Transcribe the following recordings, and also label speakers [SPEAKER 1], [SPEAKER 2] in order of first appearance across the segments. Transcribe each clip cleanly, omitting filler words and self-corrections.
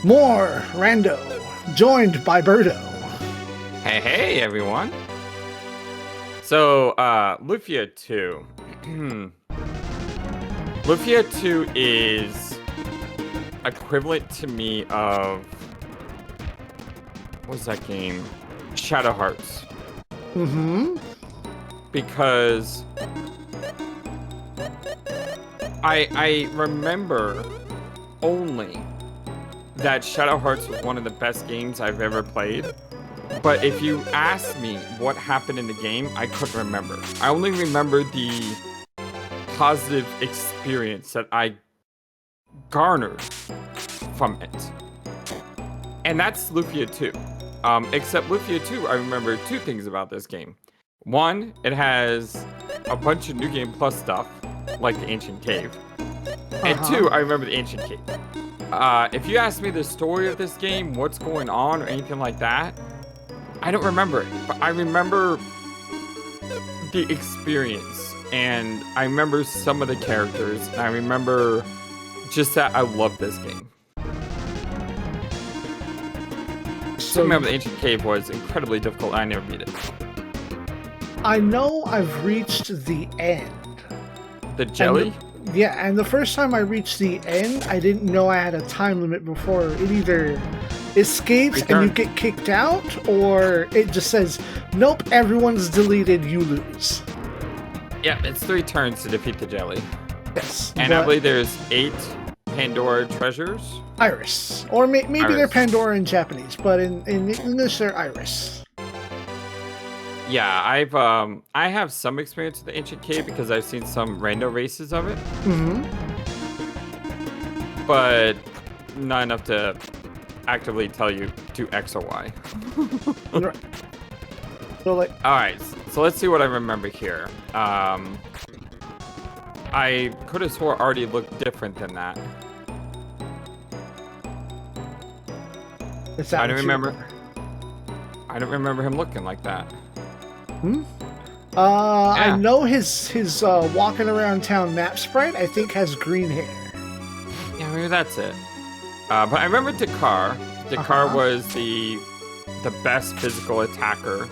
[SPEAKER 1] More Rando, joined by Birdo.
[SPEAKER 2] Hey, everyone. So, Lufia 2. Lufia 2 is equivalent to me of... What's that game? Shadow Hearts.
[SPEAKER 1] Mm-hmm.
[SPEAKER 2] Because... I remember only that Shadow Hearts was one of the best games I've ever played. But if you ask me what happened in the game, I couldn't remember. I only remember the positive experience that I garnered from it. And that's Lufia 2. Except Lufia 2, I remember two things about this game. One, it has a bunch of New Game Plus stuff, like the Ancient Cave. And two, I remember the Ancient Cave. If you ask me the story of this game, what's going on, or anything like that, I don't remember it, but I remember the experience, and I remember some of the characters, and I remember just that I love this game. So I remember the Ancient Cave was incredibly difficult, and I never beat it.
[SPEAKER 1] I know I've reached the end.
[SPEAKER 2] The jelly?
[SPEAKER 1] And the first time I reached the end, I didn't know I had a time limit before it either escapes and you get kicked out, or it just says, nope, everyone's deleted, you lose.
[SPEAKER 2] Yeah, it's 3 turns to defeat the jelly.
[SPEAKER 1] Yes.
[SPEAKER 2] And I believe there's 8 Pandora treasures.
[SPEAKER 1] Iris. Or maybe
[SPEAKER 2] Iris.
[SPEAKER 1] they're Pandora in Japanese, but in English they're Iris.
[SPEAKER 2] Yeah, I have some experience with the Ancient Cave because I've seen some rando races of it.
[SPEAKER 1] Mm-hmm.
[SPEAKER 2] But not enough to actively tell you do X or Y.
[SPEAKER 1] Right. So
[SPEAKER 2] Alright, so let's see what I remember here. I could have swore already looked different than that. I don't remember. I don't remember him looking like that.
[SPEAKER 1] I know his walking around town map sprite, I think, has green hair.
[SPEAKER 2] Yeah, maybe that's it. But I remember Dakar. Dakar was the best physical attacker.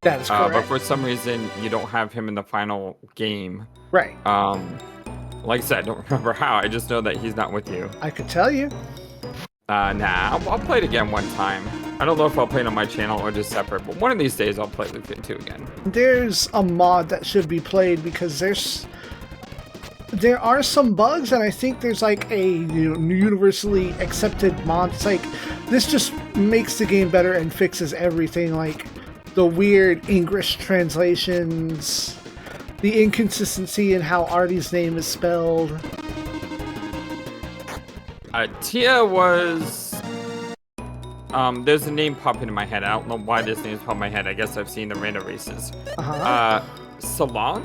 [SPEAKER 1] That is correct.
[SPEAKER 2] But for some reason, you don't have him in the final game.
[SPEAKER 1] Right.
[SPEAKER 2] Like I said, I don't remember how. I just know that he's not with you.
[SPEAKER 1] I could tell you.
[SPEAKER 2] Nah, I'll play it again one time. I don't know if I'll play it on my channel or just separate, but one of these days I'll play Lufia 2 again.
[SPEAKER 1] There's a mod that should be played because there are some bugs, and I think there's like a universally accepted mod. It's like, this just makes the game better and fixes everything, like the weird English translations, the inconsistency in how Artie's name is spelled.
[SPEAKER 2] Tia was... there's a name popping in my head. I don't know why this name's popping in my head. I guess I've seen the random races. Salon?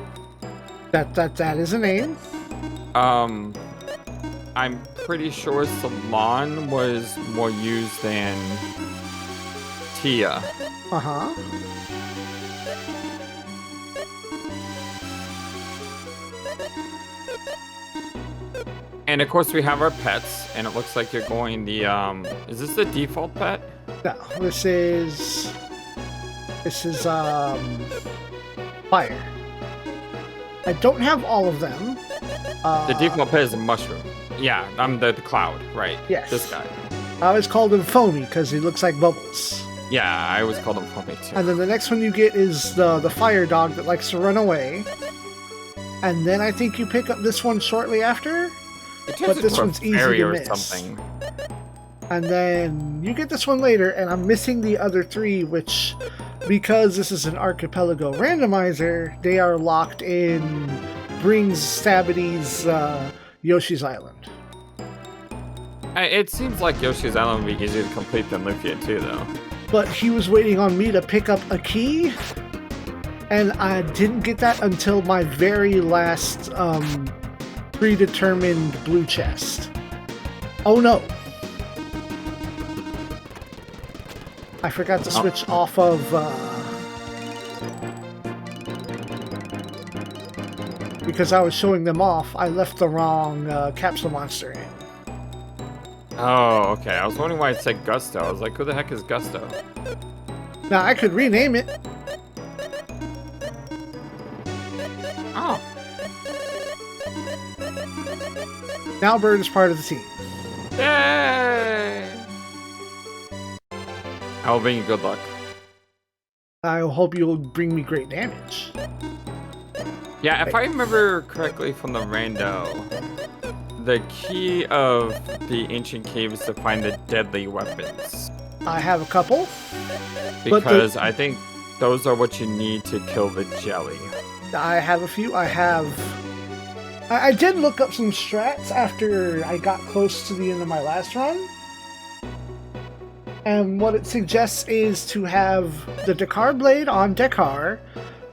[SPEAKER 1] That is a name.
[SPEAKER 2] I'm pretty sure Salon was more used than Tia. And of course we have our pets, and it looks like you're going the, is this the default pet?
[SPEAKER 1] No, this is fire. I don't have all of them.
[SPEAKER 2] The default pet is a mushroom. Yeah, I'm the cloud, right?
[SPEAKER 1] Yes.
[SPEAKER 2] This guy.
[SPEAKER 1] I always called him Foamy because he looks like bubbles.
[SPEAKER 2] Yeah, I always called him Foamy too.
[SPEAKER 1] And then the next one you get is the fire dog that likes to run away. And then I think you pick up this one shortly after. But this one's easy to miss. Something. And then you get this one later, and I'm missing the other 3, which, because this is an Archipelago randomizer, they are locked in Brings Stabbity's Yoshi's Island.
[SPEAKER 2] It seems like Yoshi's Island would be easier to complete than Lufia 2, though.
[SPEAKER 1] But he was waiting on me to pick up a key, and I didn't get that until my very last predetermined blue chest. Oh no! I forgot to switch off of because I was showing them off, I left the wrong capsule monster in.
[SPEAKER 2] Oh, okay. I was wondering why it said Gusto. I was like, who the heck is Gusto?
[SPEAKER 1] Now, I could rename it.
[SPEAKER 2] Oh.
[SPEAKER 1] Now Bird is part of the team.
[SPEAKER 2] Yay! I will bring you good luck.
[SPEAKER 1] I hope you'll bring me great damage.
[SPEAKER 2] Yeah, if I remember correctly from the rando, the key of the ancient cave is to find the deadly weapons.
[SPEAKER 1] I have a couple.
[SPEAKER 2] Because I think those are what you need to kill the jelly.
[SPEAKER 1] I have a few. I did look up some strats after I got close to the end of my last run. And what it suggests is to have the Dakar Blade on Dakar,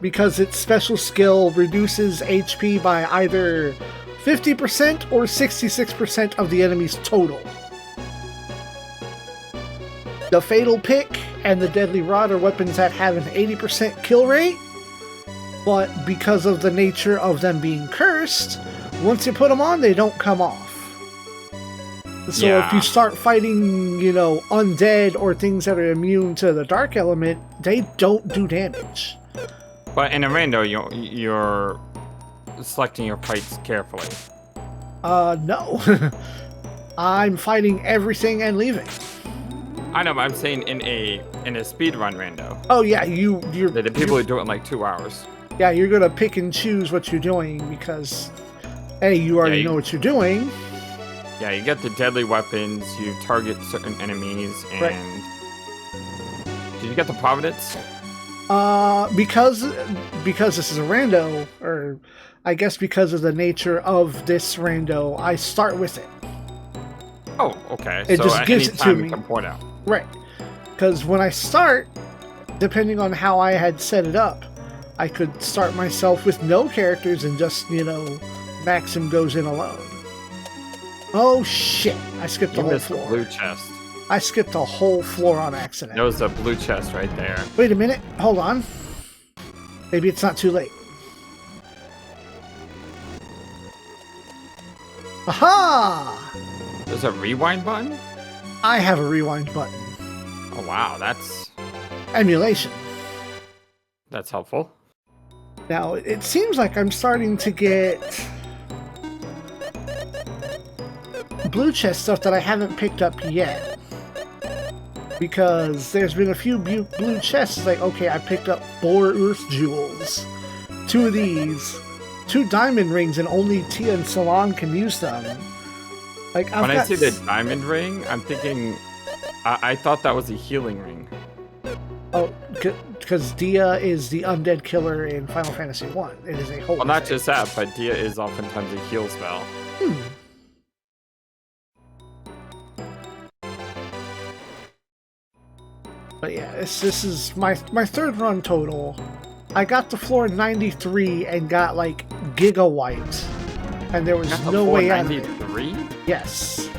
[SPEAKER 1] because its special skill reduces HP by either 50% or 66% of the enemy's total. The Fatal Pick and the Deadly Rod are weapons that have an 80% kill rate, but because of the nature of them being cursed, once you put them on, they don't come off. So if you start fighting, undead or things that are immune to the dark element, they don't do damage.
[SPEAKER 2] But in a rando, you're selecting your fights carefully.
[SPEAKER 1] No. I'm fighting everything and leaving.
[SPEAKER 2] I know, but I'm saying in a speedrun rando.
[SPEAKER 1] Oh yeah, you're
[SPEAKER 2] the people who do it in like 2 hours.
[SPEAKER 1] Yeah, you're gonna pick and choose what you're doing because, A, you already know what you're doing.
[SPEAKER 2] Yeah, you get the deadly weapons, you target certain enemies, and...
[SPEAKER 1] Right.
[SPEAKER 2] Did you get the Providence?
[SPEAKER 1] Because this is a rando, or I guess because of the nature of this rando, I start with it.
[SPEAKER 2] Oh, okay.
[SPEAKER 1] It just gives it to me.
[SPEAKER 2] You can point out.
[SPEAKER 1] Right. Because when I start, depending on how I had set it up, I could start myself with no characters and just, Maxim goes in alone. Oh shit! I skipped the whole floor.
[SPEAKER 2] The blue chest.
[SPEAKER 1] I skipped a whole floor on accident.
[SPEAKER 2] There was a blue chest right there.
[SPEAKER 1] Wait a minute. Hold on. Maybe it's not too late. Aha!
[SPEAKER 2] There's a rewind button?
[SPEAKER 1] I have a rewind button.
[SPEAKER 2] Oh wow, that's...
[SPEAKER 1] Emulation.
[SPEAKER 2] That's helpful.
[SPEAKER 1] Now, it seems like I'm starting to get blue chest stuff that I haven't picked up yet. Because there's been a few blue chests, like, okay, I picked up 4 Earth Jewels, 2 of these, 2 diamond rings, and only Tia and Salon can use them. Like,
[SPEAKER 2] when I see the diamond ring, I'm thinking, I thought that was a healing ring.
[SPEAKER 1] Oh, because Dia is the undead killer in Final Fantasy 1. It is a whole.
[SPEAKER 2] Well, not just that, but Dia is oftentimes a heal spell.
[SPEAKER 1] But yeah, this is my 3rd run total. I got to floor 93 and got like Giga White, and there was no way out of it.
[SPEAKER 2] 93?
[SPEAKER 1] Yes.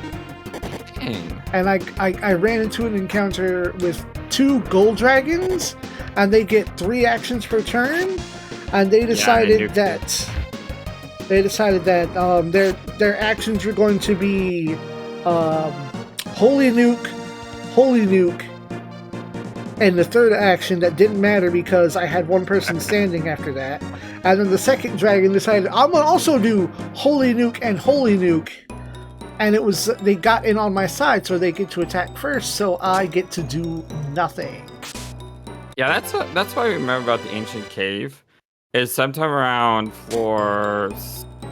[SPEAKER 2] Dang.
[SPEAKER 1] And I ran into an encounter with 2 gold dragons, and they get 3 actions per turn, and they decided that their actions were going to be Holy Nuke, and the 3rd action that didn't matter because I had 1 person standing after that. And then the 2nd dragon decided, I'm going to also do Holy Nuke and Holy Nuke. And it was, they got in on my side, so they get to attack first, so I get to do nothing.
[SPEAKER 2] Yeah, that's what I remember about the Ancient Cave, is sometime around floor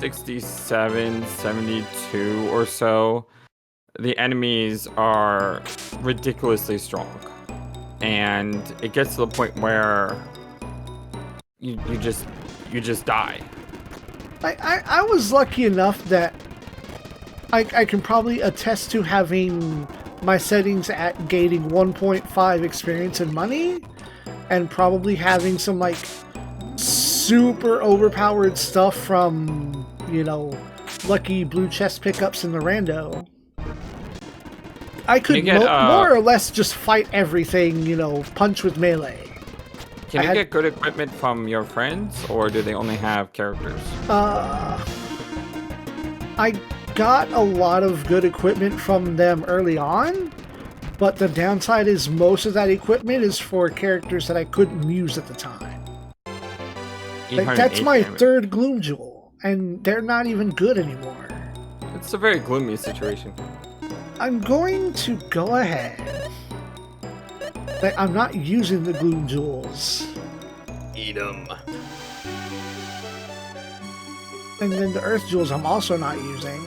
[SPEAKER 2] 67, 72 or so, the enemies are ridiculously strong. And it gets to the point where you just die.
[SPEAKER 1] I was lucky enough that I can probably attest to having my settings at gating 1.5 experience and money, and probably having some like super overpowered stuff from, lucky blue chest pickups in the rando. I could more or less just fight everything, punch with melee.
[SPEAKER 2] Can you get good equipment from your friends, or do they only have characters?
[SPEAKER 1] got a lot of good equipment from them early on, but the downside is most of that equipment is for characters that I couldn't use at the time. Like, that's my third Gloom Jewel, and they're not even good anymore.
[SPEAKER 2] It's a very gloomy situation.
[SPEAKER 1] I'm going to go ahead. Like, I'm not using the Gloom Jewels.
[SPEAKER 2] Eat them.
[SPEAKER 1] And then the Earth Jewels I'm also not using.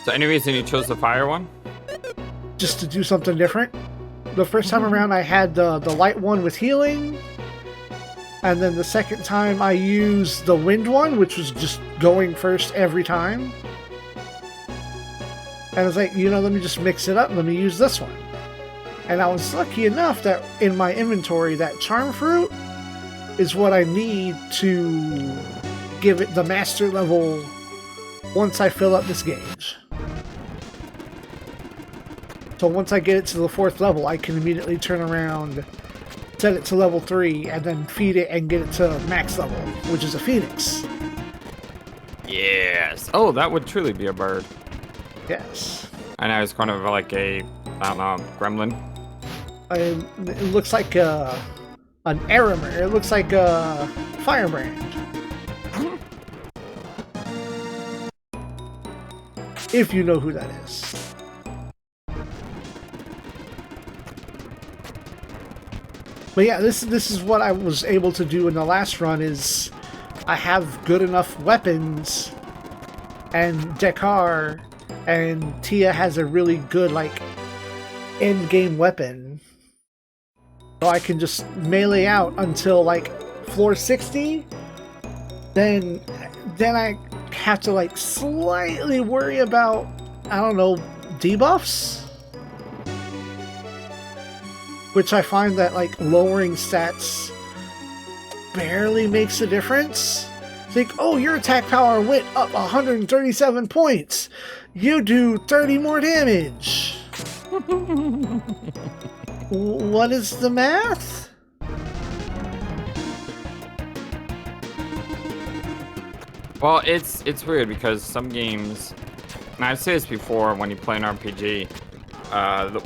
[SPEAKER 2] So any reason you chose the fire one?
[SPEAKER 1] Just to do something different. The first time around I had the light one with healing. And then the second time I used the wind one, which was just going first every time. And I was like, you know, let me just mix it up. Let me use this one. And I was lucky enough that in my inventory, that charm fruit is what I need to give it the master level once I fill up this gauge. So once I get it to the 4th level, I can immediately turn around, set it to level 3, and then feed it and get it to max level, which is a phoenix.
[SPEAKER 2] Yes. Oh, that would truly be a bird.
[SPEAKER 1] Yes.
[SPEAKER 2] I know, it's kind of like a, I don't know, gremlin.
[SPEAKER 1] It looks like an Aramer. It looks like a firebrand. If you know who that is. But yeah, this is what I was able to do in the last run. Is I have good enough weapons, and Dekar and Tia has a really good like end game weapon. So I can just melee out until like floor 60. Then I have to like slightly worry about, I don't know, debuffs. Which I find that like lowering stats barely makes a difference. Think, oh, your attack power went up 137 points. You do 30 more damage. What is the math?
[SPEAKER 2] Well, it's weird because some games, and I've said this before, when you play an RPG,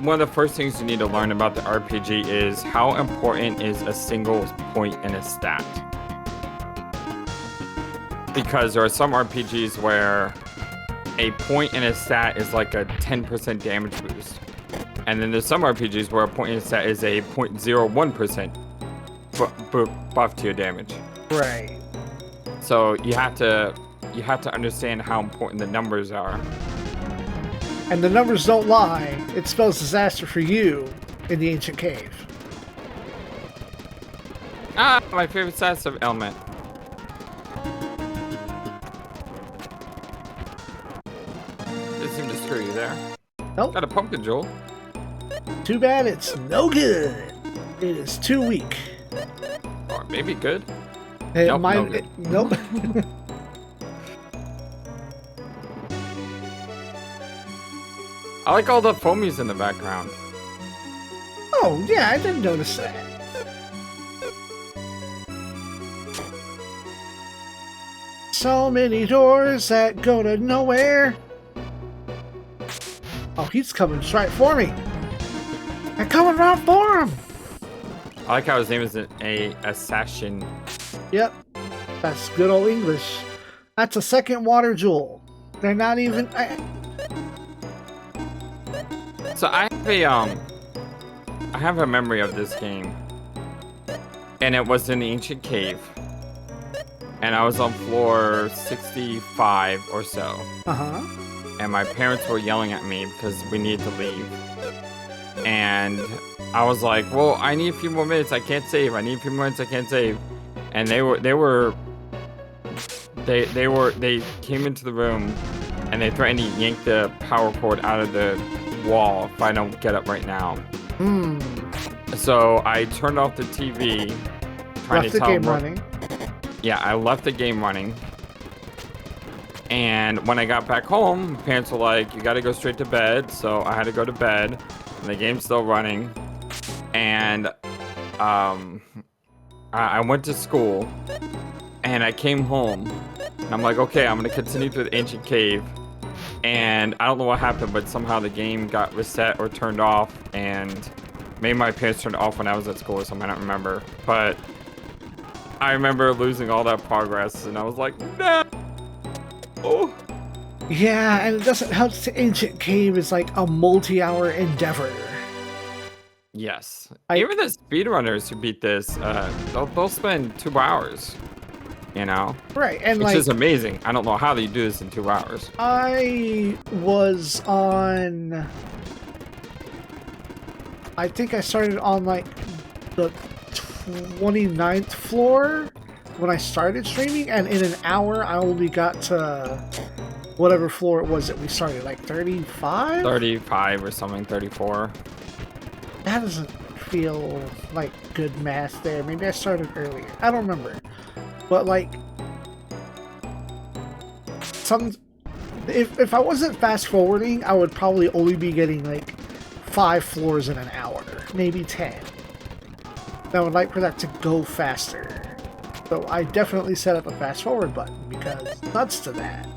[SPEAKER 2] one of the first things you need to learn about the RPG is how important is a single point in a stat. Because there are some RPGs where a point in a stat is like a 10% damage boost. And then there's some RPGs where a point in a stat is a 0.01% buff to your damage.
[SPEAKER 1] Right.
[SPEAKER 2] So you have to understand how important the numbers are.
[SPEAKER 1] And the numbers don't lie. It spells disaster for you in the Ancient Cave.
[SPEAKER 2] Ah, my favorite stats of element. Didn't seem to screw you there.
[SPEAKER 1] Nope.
[SPEAKER 2] Got a pumpkin jewel.
[SPEAKER 1] Too bad it's no good. It is too weak.
[SPEAKER 2] Or maybe good.
[SPEAKER 1] Hey,
[SPEAKER 2] nope,
[SPEAKER 1] no
[SPEAKER 2] good.
[SPEAKER 1] Nope.
[SPEAKER 2] I like all the foamies in the background.
[SPEAKER 1] Oh, yeah, I didn't notice that. So many doors that go to nowhere. Oh, he's coming straight for me. I'm coming right for him.
[SPEAKER 2] I like how his name is a assassin.
[SPEAKER 1] Yep, that's good old English. That's a second water jewel. They're not even...
[SPEAKER 2] So I have a memory of this game, and it was in the Ancient Cave, and I was on floor 65 or so. And my parents were yelling at me because we needed to leave, and I was like, well, I need a few more minutes, I can't save, I need a few more minutes, I can't save. And they came into the room and they threatened to yank the power cord out of the wall if I don't get up right now. So I turned off the TV,
[SPEAKER 1] left the game running.
[SPEAKER 2] Yeah, I left the game running. And when I got back home, my parents were like, you gotta go straight to bed. So I had to go to bed, and the game's still running. And I I went to school, and I came home, and I'm like, okay, I'm gonna continue through the ancient cave, and I don't know what happened, but somehow the game got reset or turned off, and maybe my parents turned it off when I was at school or something, I don't remember, but I remember losing all that progress, and I was like, no! Oh.
[SPEAKER 1] Yeah, and it doesn't help the ancient cave is like a multi-hour endeavor.
[SPEAKER 2] Yes. Even the speedrunners who beat this, they'll spend 2 hours, you know?
[SPEAKER 1] Right, and
[SPEAKER 2] which is amazing. I don't know how they do this in 2 hours.
[SPEAKER 1] I was on... I think I started on, like, the 29th floor when I started streaming, and in an hour I only got to whatever floor it was that we started, like 35?
[SPEAKER 2] 35 or something, 34.
[SPEAKER 1] That doesn't feel like good math there. Maybe I started earlier. I don't remember. But like, if I wasn't fast forwarding, I would probably only be getting like 5 floors in an hour, maybe 10. I would like for that to go faster. So I definitely set up a fast forward button because nuts to that.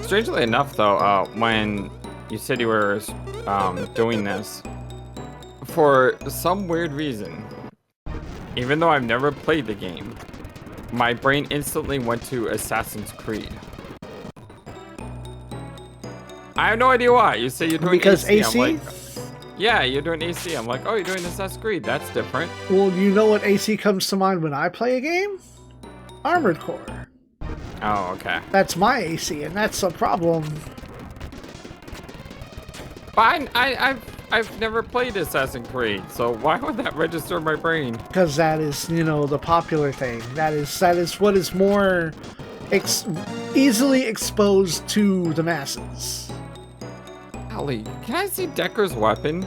[SPEAKER 2] Strangely enough, though, when you said you were doing this, for some weird reason, even though I've never played the game, my brain instantly went to Assassin's Creed. I have no idea why. You say you're doing
[SPEAKER 1] because
[SPEAKER 2] AC. I'm like, yeah, you're doing AC. I'm like, oh, you're doing Assassin's Creed. That's different.
[SPEAKER 1] Well, you know what AC comes to mind when I play a game? Armored Core.
[SPEAKER 2] Oh, okay.
[SPEAKER 1] That's my AC, and that's a problem.
[SPEAKER 2] But I've never played Assassin's Creed, so why would that register in my brain?
[SPEAKER 1] Because that is, you know, the popular thing. That is what is more easily exposed to the masses.
[SPEAKER 2] Golly, can I see Decker's weapon?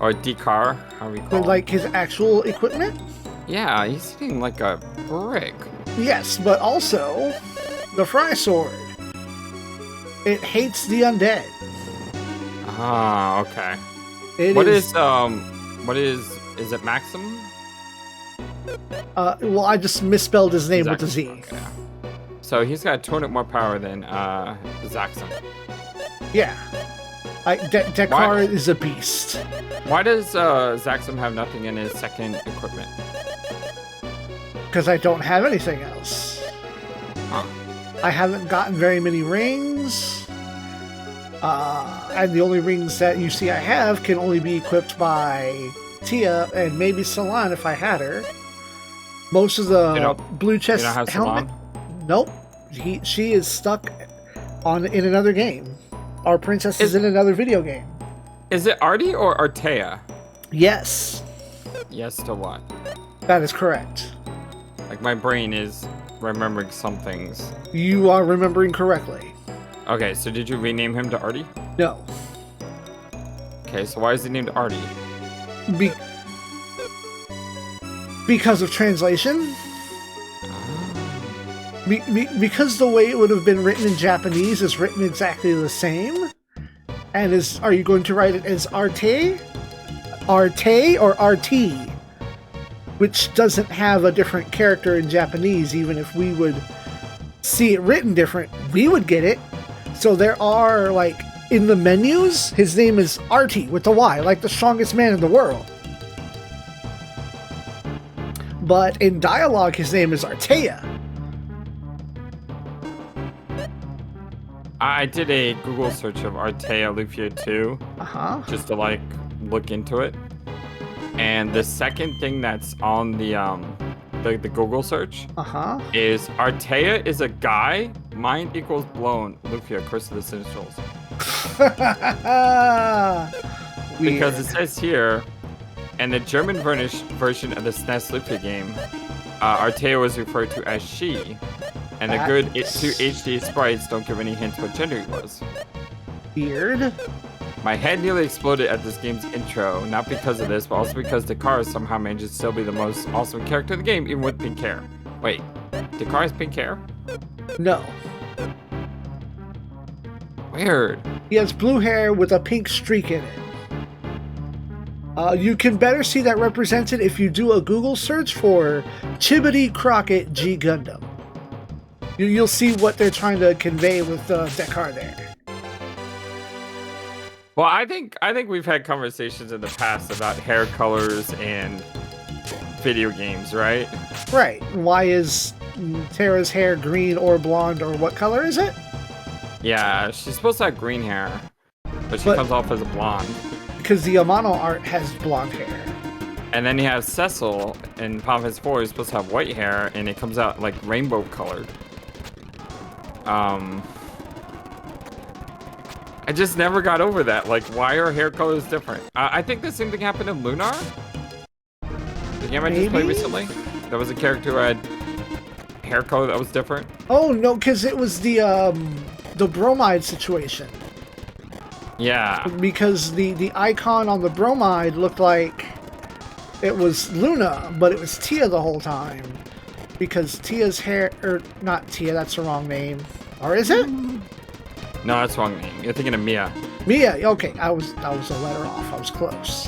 [SPEAKER 2] Or Dekar, how we call it?
[SPEAKER 1] Like his actual equipment?
[SPEAKER 2] Yeah, he's sitting like a brick.
[SPEAKER 1] Yes, but also the Fry Sword. It hates the undead.
[SPEAKER 2] Ah, okay. What is it Maxim?
[SPEAKER 1] Well, I just misspelled his name with the Z.
[SPEAKER 2] Okay. So he's got 200 more power than Zaxxum.
[SPEAKER 1] Yeah. Dekar is a beast.
[SPEAKER 2] Why does Zaxxum have nothing in his second equipment?
[SPEAKER 1] Because I don't have anything else.
[SPEAKER 2] Huh.
[SPEAKER 1] I haven't gotten very many rings. And the only rings that you see I have can only be equipped by Tia and maybe Salon if I had her. Most of the blue chest helmet. Nope. She is stuck in another game. Our princess is in another video game.
[SPEAKER 2] Is it Artie or Artea?
[SPEAKER 1] Yes.
[SPEAKER 2] Yes to what?
[SPEAKER 1] That is correct.
[SPEAKER 2] Like my brain is remembering some things.
[SPEAKER 1] You are remembering correctly.
[SPEAKER 2] Okay, so did you rename him to Artie?
[SPEAKER 1] No.
[SPEAKER 2] Okay, so why is he named Artie?
[SPEAKER 1] Because of translation. Because the way it would have been written in Japanese is written exactly the same. And are you going to write it as Arte? Arte or RT? Which doesn't have a different character in Japanese. Even if we would see it written different, we would get it. So there are, like, in the menus, his name is Artie with the Y, like the strongest man in the world. But in dialogue, his name is Artea.
[SPEAKER 2] I did a Google search of Artea Lufia 2. Just to, like, look into it. And the second thing that's on the Google search is Artea is a guy, mind equals blown, Lufia, Curse of the Sinistrals. Because it says here, in the German version of the SNES Lufia game, Artea was referred to as she, and the good 2 HD sprites don't give any hint what gender he was.
[SPEAKER 1] Weird.
[SPEAKER 2] My head nearly exploded at this game's intro, not because of this, but also because Dekar somehow manages to still be the most awesome character in the game, even with pink hair. Wait, Dekar has pink hair?
[SPEAKER 1] No.
[SPEAKER 2] Weird.
[SPEAKER 1] He has blue hair with a pink streak in it. You can better see that represented if you do a Google search for Chibity Crockett G Gundam. You'll see what they're trying to convey with Dekar there.
[SPEAKER 2] Well, I think we've had conversations in the past about hair colors and video games, right?
[SPEAKER 1] Right. Why is Terra's hair green or blonde, or what color is it?
[SPEAKER 2] Yeah, she's supposed to have green hair, but she comes off as a blonde.
[SPEAKER 1] Because the Amano art has blonde hair.
[SPEAKER 2] And then you have Cecil in Final Fantasy 4 who's supposed to have white hair, and it comes out like rainbow colored. I just never got over that. Like, why are hair colors different? I think the same thing happened in Lunar. The game I just played recently. There was a character who had hair color that was different.
[SPEAKER 1] Oh no, because it was the bromide situation.
[SPEAKER 2] Yeah.
[SPEAKER 1] Because the icon on the bromide looked like it was Luna, but it was Tia the whole time. Because Tia's hair, or not Tia, that's the wrong name. Or is it?
[SPEAKER 2] No, that's the wrong name. You're thinking of Mia.
[SPEAKER 1] Mia, okay. I was a letter off. I was close.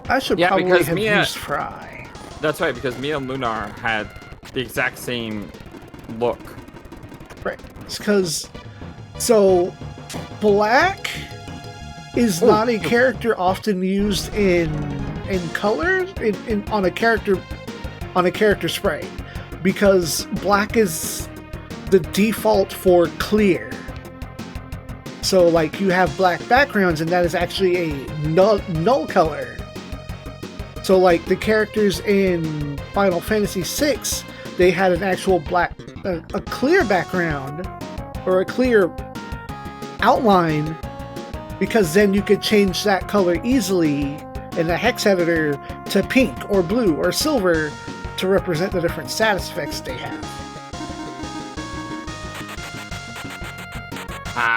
[SPEAKER 1] I should probably have used Fry.
[SPEAKER 2] That's right, because Mia and Lunar had the exact same look.
[SPEAKER 1] Right. It's because... So, black is not a character often used in color on a character sprite, because black is the default for clear. So like you have black backgrounds, and that is actually a null color. So like the characters in Final Fantasy VI, they had an actual black, a clear background or a clear outline, because then you could change that color easily in the hex editor to pink or blue or silver to represent the different status effects they have.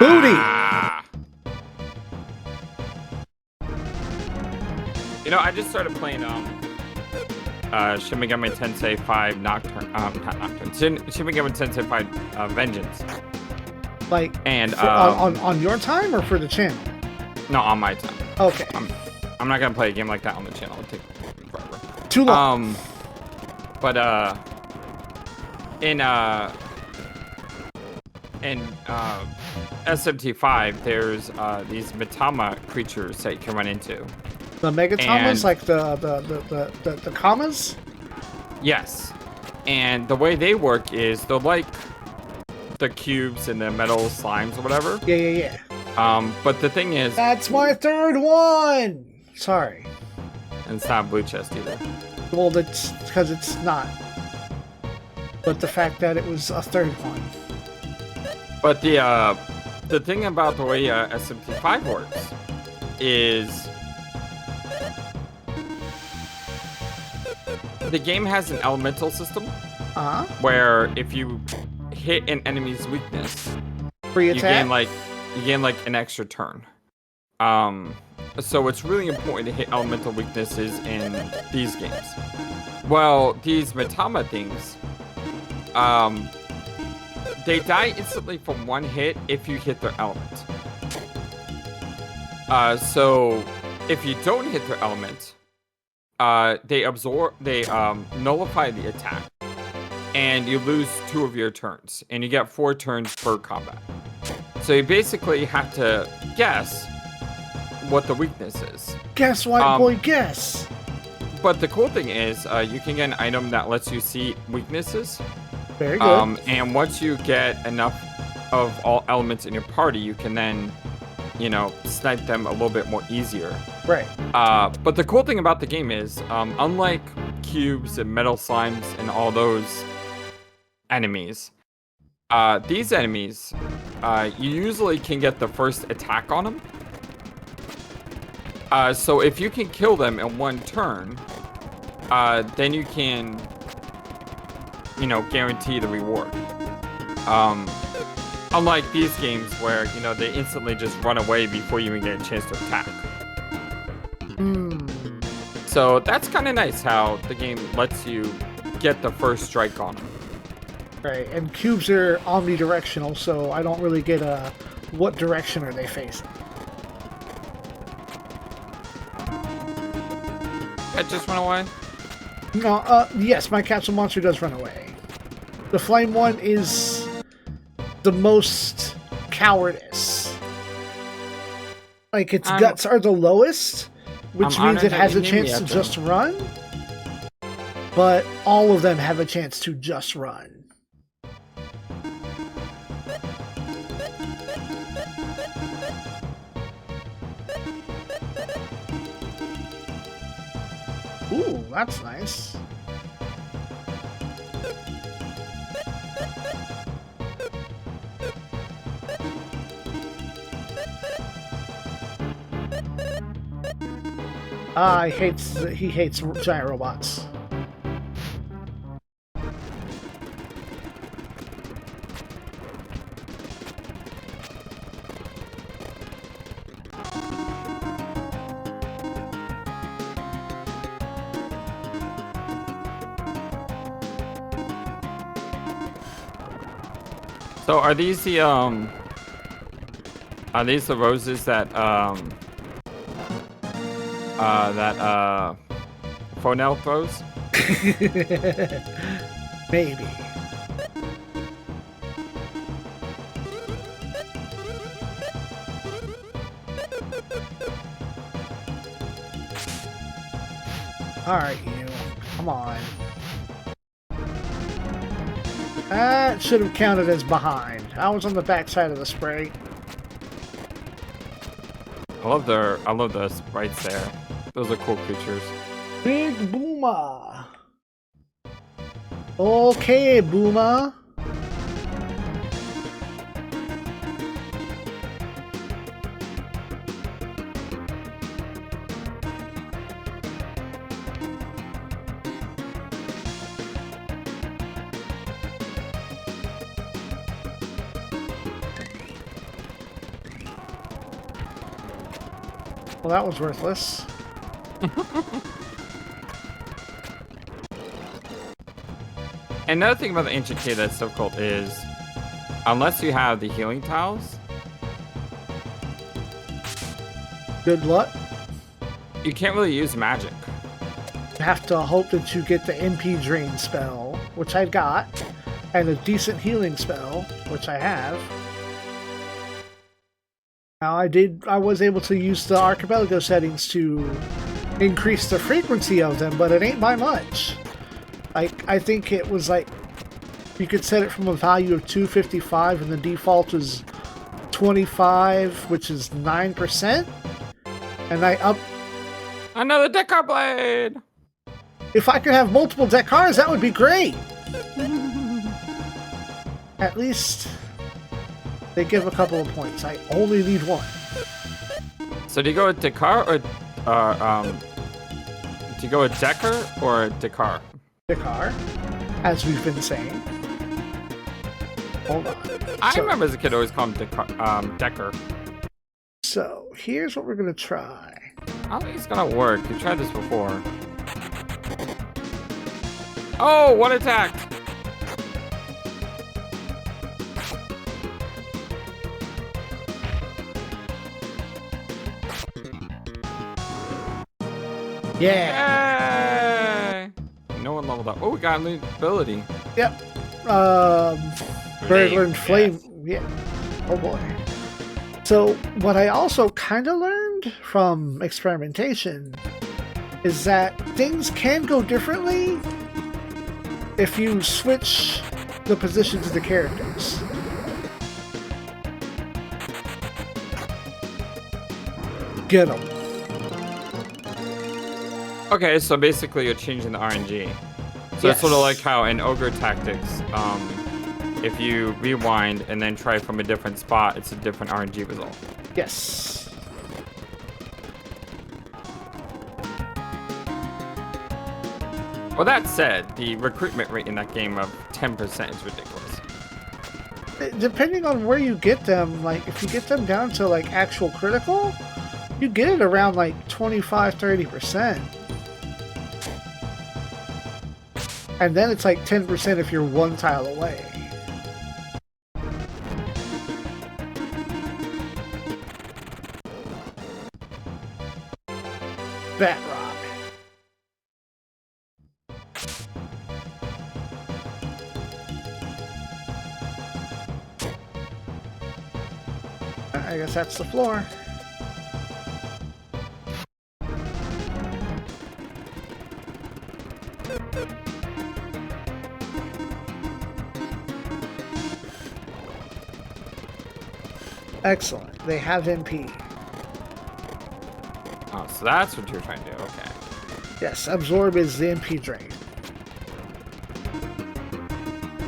[SPEAKER 1] Booty!
[SPEAKER 2] You know, I just started playing Shin Megami Tensei 5 Nocturne, not Nocturne, Shin Megami Tensei 5 Vengeance.
[SPEAKER 1] Like,
[SPEAKER 2] and
[SPEAKER 1] on your time or for the channel?
[SPEAKER 2] No, on my time.
[SPEAKER 1] Okay.
[SPEAKER 2] I'm not gonna play a game like that on the channel. It'll take forever.
[SPEAKER 1] Too long.
[SPEAKER 2] But in SMT5, there's these Mitama creatures that you can run into.
[SPEAKER 1] The Megatamas, like the commas?
[SPEAKER 2] Yes. And the way they work is they're like the cubes and the metal slimes or whatever.
[SPEAKER 1] Yeah.
[SPEAKER 2] But the thing is...
[SPEAKER 1] That's my third one! Sorry.
[SPEAKER 2] And it's not blue chest either.
[SPEAKER 1] Well, that's because it's not. But the fact that it was a third one.
[SPEAKER 2] But the thing about the way SMT5 works is the game has an elemental system where if you hit an enemy's weakness,
[SPEAKER 1] free attack?
[SPEAKER 2] you gain like an extra turn. So it's really important to hit elemental weaknesses in these games. Well, these Mitama things, they die instantly from one hit if you hit their element. So if you don't hit their element, they nullify the attack, and you lose 2 of your turns, and you get 4 turns per combat. So you basically have to guess what the weakness is.
[SPEAKER 1] Guess, white boy, guess!
[SPEAKER 2] But the cool thing is, you can get an item that lets you see weaknesses.
[SPEAKER 1] Very good.
[SPEAKER 2] And once you get enough of all elements in your party, you can then, snipe them a little bit more easier.
[SPEAKER 1] Right.
[SPEAKER 2] But the cool thing about the game is, unlike cubes and metal slimes and all those enemies, these enemies, you usually can get the first attack on them. So if you can kill them in one turn, then you can, guarantee the reward. Unlike these games where, they instantly just run away before you even get a chance to attack. So that's kind of nice how the game lets you get the first strike on them.
[SPEAKER 1] Right, and cubes are omnidirectional, so I don't really get what direction are they facing.
[SPEAKER 2] cat just run away?
[SPEAKER 1] No, yes, my capsule monster does run away. The flame one is the most cowardice. Like, its guts are the lowest, which means it has a chance to just run. But all of them have a chance to just run. Ooh, that's nice. He hates giant robots.
[SPEAKER 2] So are these the roses that Fonel throws?
[SPEAKER 1] Maybe. Alright, you. Come on. That should have counted as behind. I was on the back side of the spray.
[SPEAKER 2] I love the sprites there. Those are cool creatures.
[SPEAKER 1] Big Boomer. Okay, Boomer. Well, that was worthless.
[SPEAKER 2] Another thing about the Ancient Cave that's difficult is, unless you have the healing tiles,
[SPEAKER 1] good luck.
[SPEAKER 2] You can't really use magic.
[SPEAKER 1] You have to hope that you get the MP Drain spell, which I got, and a decent healing spell, which I have. Now I was able to use the Archipelago settings to increase the frequency of them, but it ain't by much. Like, I think it was like, you could set it from a value of 255 and the default is 25, which is 9%. And I up...
[SPEAKER 2] Another Deckar blade!
[SPEAKER 1] If I could have multiple Deckars, that would be great! At least... they give a couple of points. I only need one.
[SPEAKER 2] So do you go with Deckar or do you go with Decker or Deckar?
[SPEAKER 1] Deckar, as we've been saying. Hold on.
[SPEAKER 2] I remember as a kid always called him Decker.
[SPEAKER 1] So here's what we're gonna try.
[SPEAKER 2] I don't think it's gonna work. We tried this before. Oh, one attack!
[SPEAKER 1] Yeah!
[SPEAKER 2] Yay! No one leveled up. Oh, we got a new ability.
[SPEAKER 1] Burglar and Flame. Yes. Yeah. Oh boy. So, what I also kind of learned from experimentation is that things can go differently if you switch the positions of the characters. Get them.
[SPEAKER 2] Okay, so basically you're changing the RNG. So it's sort of like how in Ogre Tactics, if you rewind and then try from a different spot, it's a different RNG result.
[SPEAKER 1] Yes.
[SPEAKER 2] Well, that said, the recruitment rate in that game of 10% is ridiculous.
[SPEAKER 1] Depending on where you get them, like if you get them down to like actual critical, you get it around like 25-30%. And then it's like 10% if you're one tile away. Batrock. I guess that's the floor. Excellent. They have MP.
[SPEAKER 2] Oh, so that's what you're trying to do. Okay.
[SPEAKER 1] Yes, absorb is the MP drain.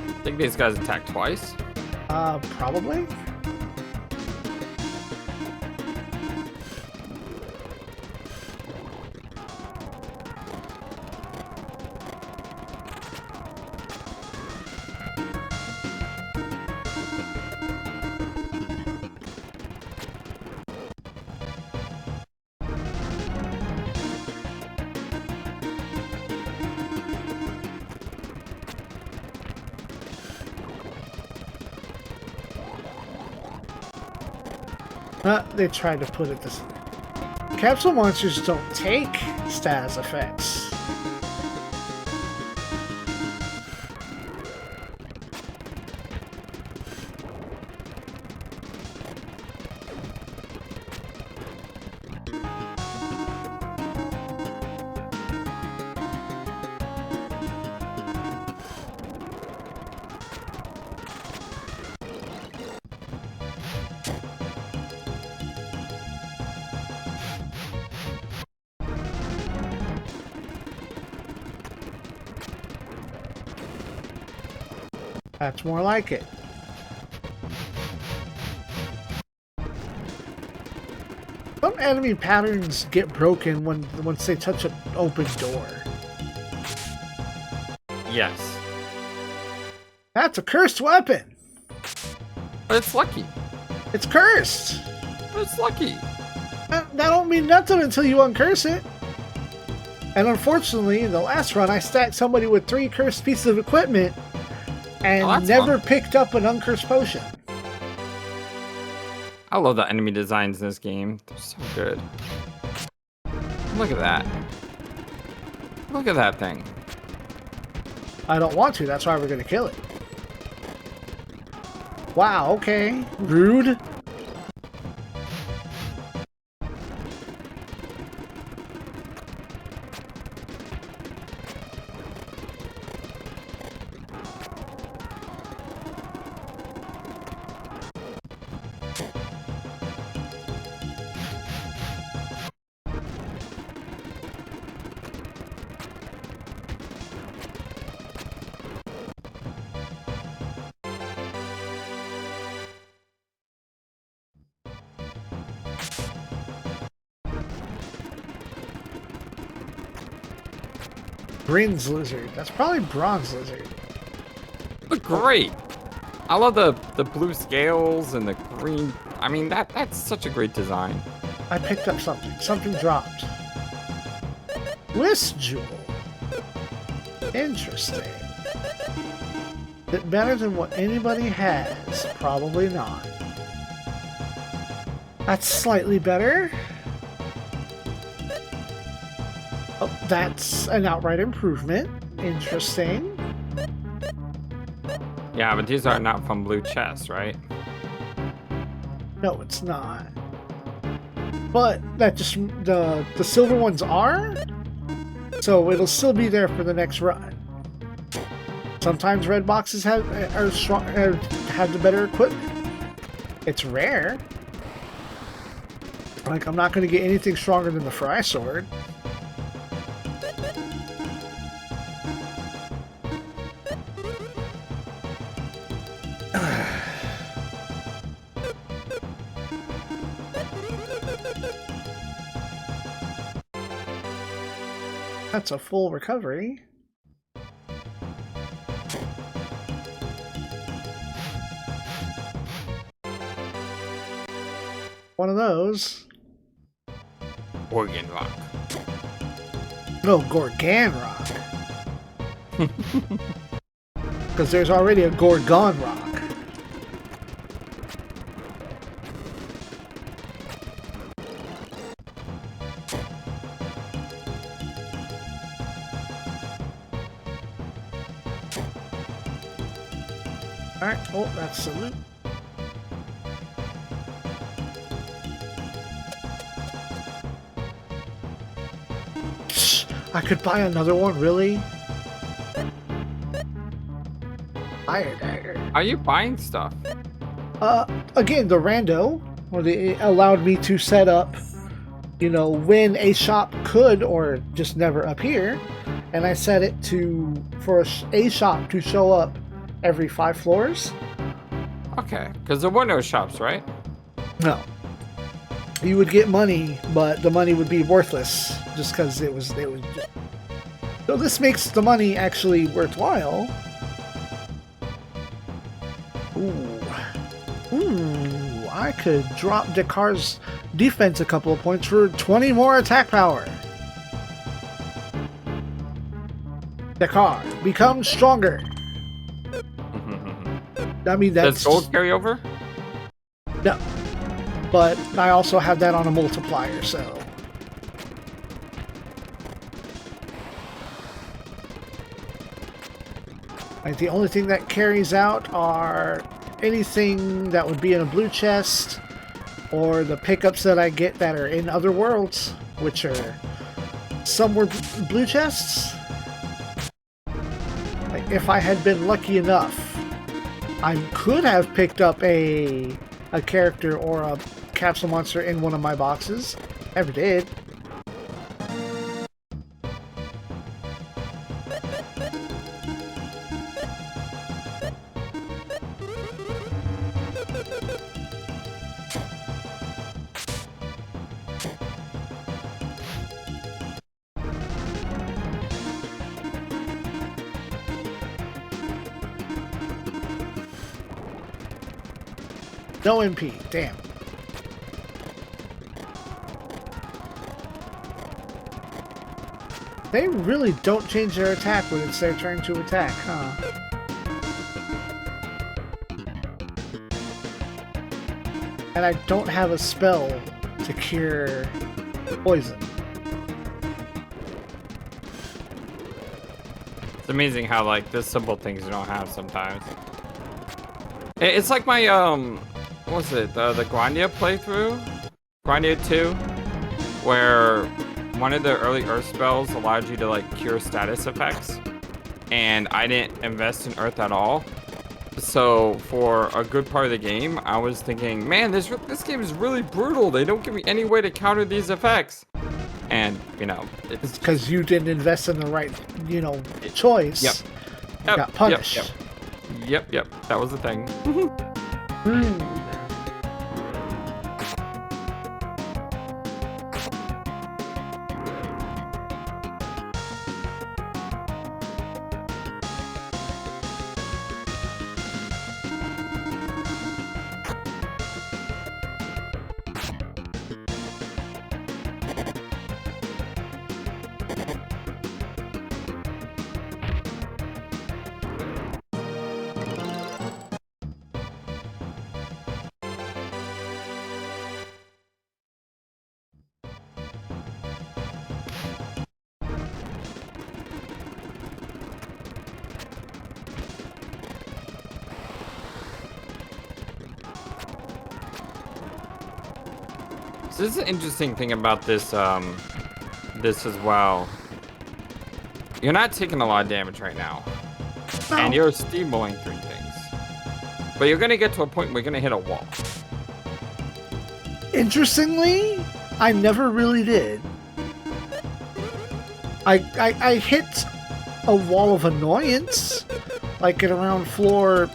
[SPEAKER 2] I think these guys attack twice.
[SPEAKER 1] Probably. They tried to put it this way. Capsule monsters don't take status effects. That's more like it. Some enemy patterns get broken once they touch an open door.
[SPEAKER 2] Yes.
[SPEAKER 1] That's a cursed weapon.
[SPEAKER 2] But it's lucky.
[SPEAKER 1] It's cursed.
[SPEAKER 2] But it's lucky.
[SPEAKER 1] That don't mean nothing until you uncurse it. And unfortunately, in the last run, I stacked somebody with 3 cursed pieces of equipment and never picked up an uncursed potion.
[SPEAKER 2] I love the enemy designs in this game. They're so good. Look at that. Look at that thing.
[SPEAKER 1] I don't want to. That's why we're going to kill it. Wow, okay. Rude. Bronze lizard. That's probably bronze lizard.
[SPEAKER 2] Look great. I love the blue scales and the green. I mean, that's such a great design.
[SPEAKER 1] I picked up something. Something dropped. Whisk jewel. Interesting. Is it better than what anybody has? Probably not. That's slightly better. Oh, that's an outright improvement. Interesting.
[SPEAKER 2] Yeah, but these are not from blue chests, right?
[SPEAKER 1] No, it's not. But that just the silver ones are, so it'll still be there for the next run. Sometimes red boxes have the better equipment. It's rare. Like, I'm not going to get anything stronger than the Fry Sword. That's a full recovery. One of those.
[SPEAKER 2] Gorgon Rock.
[SPEAKER 1] No, Gorgon Rock. Because there's already a Gorgon Rock. Alright, oh, that's the loot. I could buy another one, really? Fire dagger.
[SPEAKER 2] Are you buying stuff?
[SPEAKER 1] Again, the rando, or they allowed me to set up, you know, when a shop could or just never appear, and I set it for a shop to show up every 5 floors.
[SPEAKER 2] Okay, because there were no shops, right?
[SPEAKER 1] No. You would get money, but the money would be worthless just because it was just... So this makes the money actually worthwhile. Ooh, I could drop Dakar's defense a couple of points for 20 more attack power. Dakar, become stronger. I mean, that's...
[SPEAKER 2] Does gold carry over?
[SPEAKER 1] No. But I also have that on a multiplier, so... Like, the only thing that carries out are anything that would be in a blue chest, or the pickups that I get that are in other worlds, which are... Some were blue chests. Like, if I had been lucky enough, I could have picked up a character or a capsule monster in one of my boxes. Never did. No MP, damn. They really don't change their attack when it's their turn to attack, huh? And I don't have a spell to cure poison.
[SPEAKER 2] It's amazing how, like, there's simple things you don't have sometimes. It's like my, what was it, the Grandia playthrough? Grandia 2? Where one of the early Earth spells allowed you to, like, cure status effects. And I didn't invest in Earth at all. So, for a good part of the game, I was thinking, man, this game is really brutal. They don't give me any way to counter these effects. And, you know,
[SPEAKER 1] it's because you didn't invest in the right, you know, choice.
[SPEAKER 2] Yep.
[SPEAKER 1] You got punished.
[SPEAKER 2] Yep. That was the thing. So this is an interesting thing about this, this as well. You're not taking a lot of damage right now. No. And you're steamrolling through things. But you're gonna get to a point where you're gonna hit a wall.
[SPEAKER 1] Interestingly, I never really did. I hit a wall of annoyance, like at around floor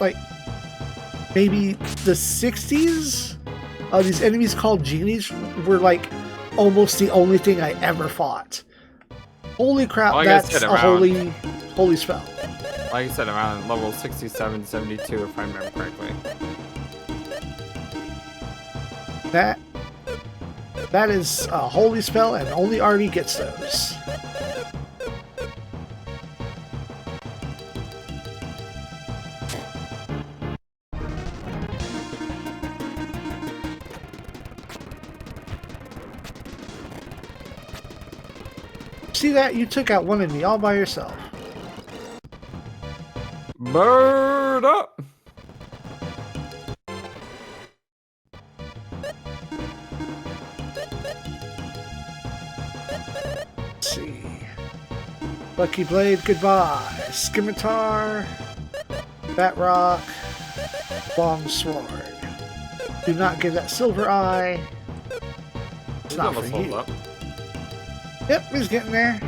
[SPEAKER 1] like maybe the 60s. These enemies called genies were like almost the only thing I ever fought. Holy crap, well, that's a holy spell.
[SPEAKER 2] Like I said, around level 67, 72, if I remember correctly.
[SPEAKER 1] That is a holy spell, and only Artie gets those. See that? You took out one enemy all by yourself.
[SPEAKER 2] Bird up!
[SPEAKER 1] Let's see. Lucky Blade, goodbye. Scimitar, Batrock, Long Sword. Do not give that Silver Eye. It's not for you. Up. Yep, he's getting there.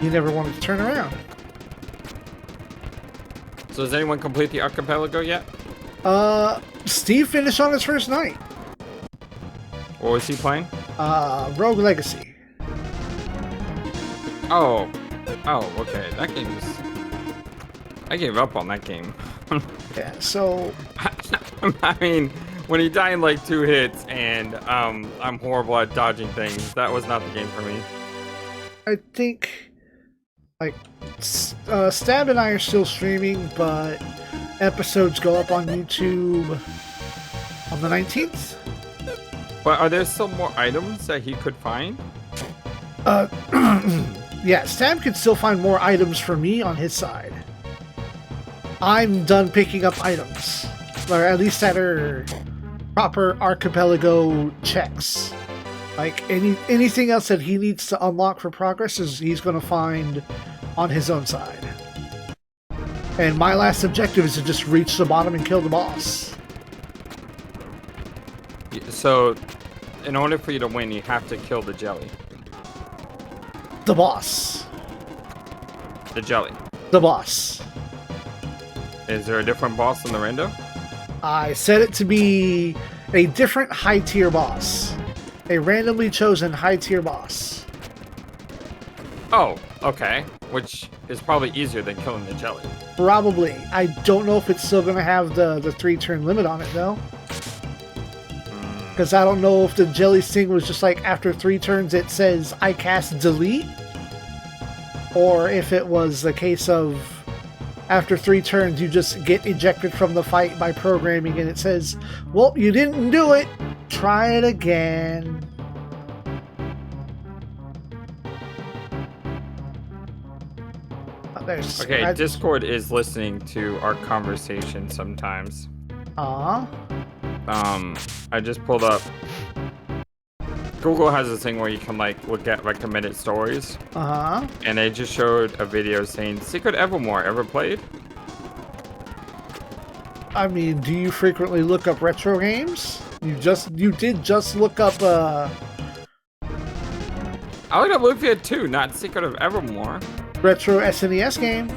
[SPEAKER 1] You never wanted to turn around.
[SPEAKER 2] So does anyone complete the Archipelago yet?
[SPEAKER 1] Steve finished on his first night.
[SPEAKER 2] What was he playing?
[SPEAKER 1] Rogue Legacy.
[SPEAKER 2] Oh, okay. That game is... I gave up on that game.
[SPEAKER 1] Yeah, so...
[SPEAKER 2] I mean, when you die in like 2 hits and I'm horrible at dodging things, that was not the game for me.
[SPEAKER 1] I think, like, Stab and I are still streaming, but episodes go up on YouTube on the 19th.
[SPEAKER 2] But are there still more items that he could find?
[SPEAKER 1] Yeah, Stab could still find more items for me on his side. I'm done picking up items, or at least that are proper Archipelago checks. Like anything else that he needs to unlock for progress he's going to find on his own side. And my last objective is to just reach the bottom and kill the boss.
[SPEAKER 2] So, in order for you to win, you have to kill the jelly.
[SPEAKER 1] The boss.
[SPEAKER 2] The jelly.
[SPEAKER 1] The boss.
[SPEAKER 2] Is there a different boss in the Rando?
[SPEAKER 1] I set it to be a different high-tier boss. A randomly chosen high-tier boss.
[SPEAKER 2] Oh, okay. Which is probably easier than killing the jelly.
[SPEAKER 1] Probably. I don't know if it's still going to have the 3-turn limit on it, though. Because I don't know if the jelly thing was just like after 3 turns it says I cast delete. Or if it was a case of after 3 turns you just get ejected from the fight by programming and it says, well, you didn't do it. Try it again.
[SPEAKER 2] Okay, Discord is listening to our conversation sometimes. I just pulled up. Google has this thing where you can like look at recommended stories. And they just showed a video saying Secret Evermore. Ever played?
[SPEAKER 1] I mean, do you frequently look up retro games? You did just look up
[SPEAKER 2] I looked up Lufia 2, not Secret of Evermore.
[SPEAKER 1] Retro SNES game.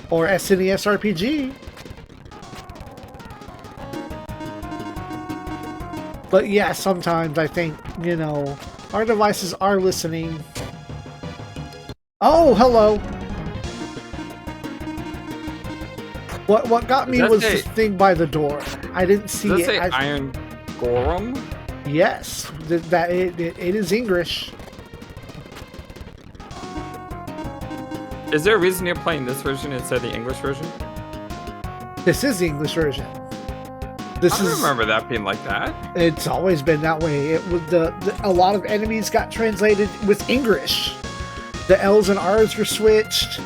[SPEAKER 1] Or SNES RPG. But yeah, sometimes I think, you know, our devices are listening. Oh, hello. What got me was this thing by the door. I didn't see it.
[SPEAKER 2] Does it say Iron Gorham?
[SPEAKER 1] Yes, that it is English.
[SPEAKER 2] Is there a reason you're playing this version instead of the English version?
[SPEAKER 1] This is the English version.
[SPEAKER 2] I remember that being like that.
[SPEAKER 1] It's always been that way. It was a lot of enemies got translated with English. The L's and R's were switched.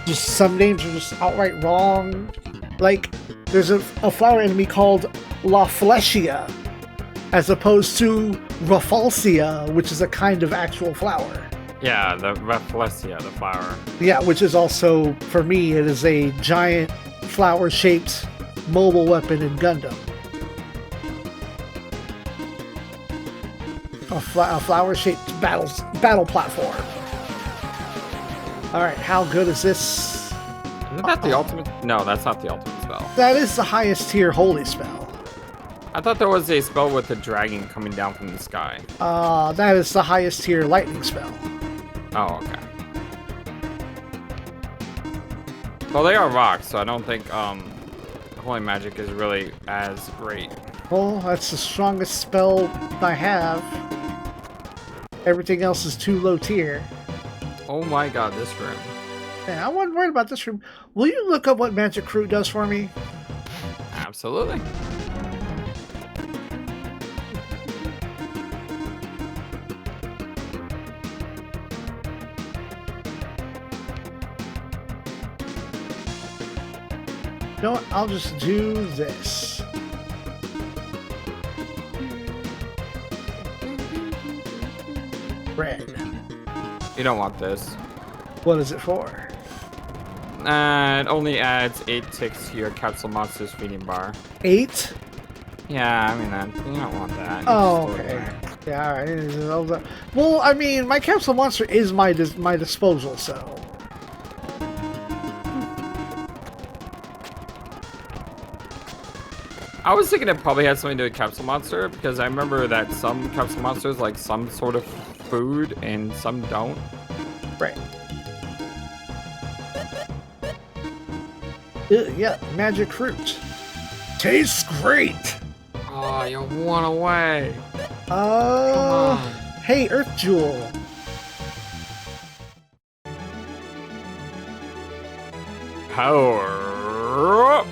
[SPEAKER 1] Just some names are just outright wrong. Like there's a flower enemy called Lufia, as opposed to Rafflesia, which is a kind of actual flower.
[SPEAKER 2] Yeah, the Rafflesia, the flower.
[SPEAKER 1] Yeah, which is also, for me, it is a giant flower-shaped mobile weapon in Gundam. A flower-shaped battle platform. Alright, how good is this?
[SPEAKER 2] Isn't that the ultimate? No, that's not the ultimate spell.
[SPEAKER 1] That is the highest tier holy spell.
[SPEAKER 2] I thought there was a spell with a dragon coming down from the sky.
[SPEAKER 1] That is the highest tier lightning spell.
[SPEAKER 2] Oh, okay. Well, they are rocks, so I don't think holy magic is really as great.
[SPEAKER 1] Well, that's the strongest spell I have. Everything else is too low tier.
[SPEAKER 2] Oh my god, this room.
[SPEAKER 1] Yeah, I wasn't worried about this room. Will you look up what Magic Fruit does for me?
[SPEAKER 2] Absolutely.
[SPEAKER 1] You know what? I'll just do this. Red.
[SPEAKER 2] You don't want this.
[SPEAKER 1] What is it for?
[SPEAKER 2] It only adds 8 ticks to your capsule monster's feeding bar.
[SPEAKER 1] 8?
[SPEAKER 2] Yeah, I mean, you don't want that.
[SPEAKER 1] Oh, okay. Yeah, alright. Well, I mean, my capsule monster is my disposal, so...
[SPEAKER 2] I was thinking it probably had something to do with capsule monster, because I remember that some capsule monsters like some sort of food and some don't.
[SPEAKER 1] Right. Yeah, magic fruit. Tastes great!
[SPEAKER 2] Oh, you're one away.
[SPEAKER 1] Hey, Earth Jewel.
[SPEAKER 2] Power up!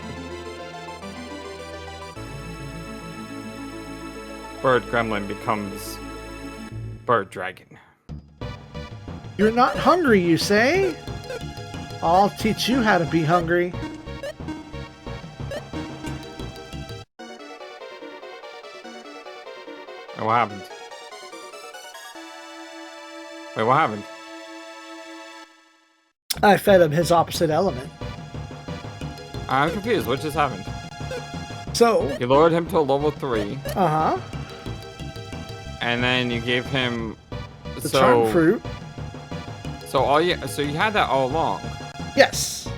[SPEAKER 2] Bird Gremlin becomes Bird Dragon.
[SPEAKER 1] You're not hungry, you say? I'll teach you how to be hungry.
[SPEAKER 2] Wait, what happened? Wait, what happened?
[SPEAKER 1] I fed him his opposite element.
[SPEAKER 2] I'm confused. What just happened?
[SPEAKER 1] So...
[SPEAKER 2] You lowered him to a level 3.
[SPEAKER 1] Uh-huh.
[SPEAKER 2] And then you gave him...
[SPEAKER 1] The charm fruit.
[SPEAKER 2] So you had that all along?
[SPEAKER 1] Yes.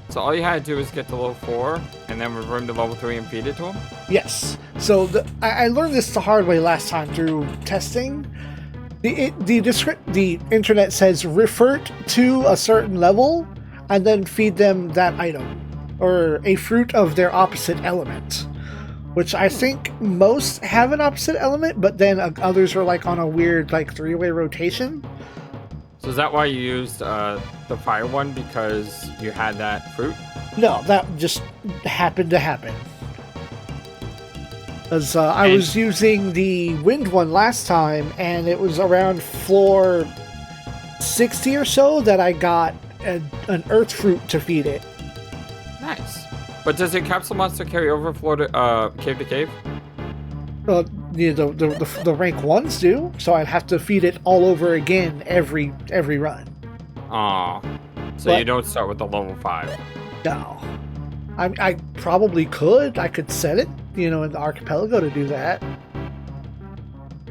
[SPEAKER 2] So all you had to do was get to level 4, and then revert him to level 3 and feed it to him?
[SPEAKER 1] Yes. So I learned this the hard way last time through testing. The internet says revert to a certain level, and then feed them that item, or a fruit of their opposite element. Which I think most have an opposite element, but then others are like on a weird like 3-way rotation.
[SPEAKER 2] So is that why you used the fire one, because you had that fruit?
[SPEAKER 1] No, that just happened to happen. Because I was using the wind one last time, and it was around floor 60 or so that I got an earth fruit to feed it.
[SPEAKER 2] Nice. But does a capsule monster carry over floor to cave to cave?
[SPEAKER 1] The rank 1s do, so I'd have to feed it all over again every run.
[SPEAKER 2] Aw. So you don't start with the level 5?
[SPEAKER 1] No. I probably could. I could set it, in the Archipelago to do that.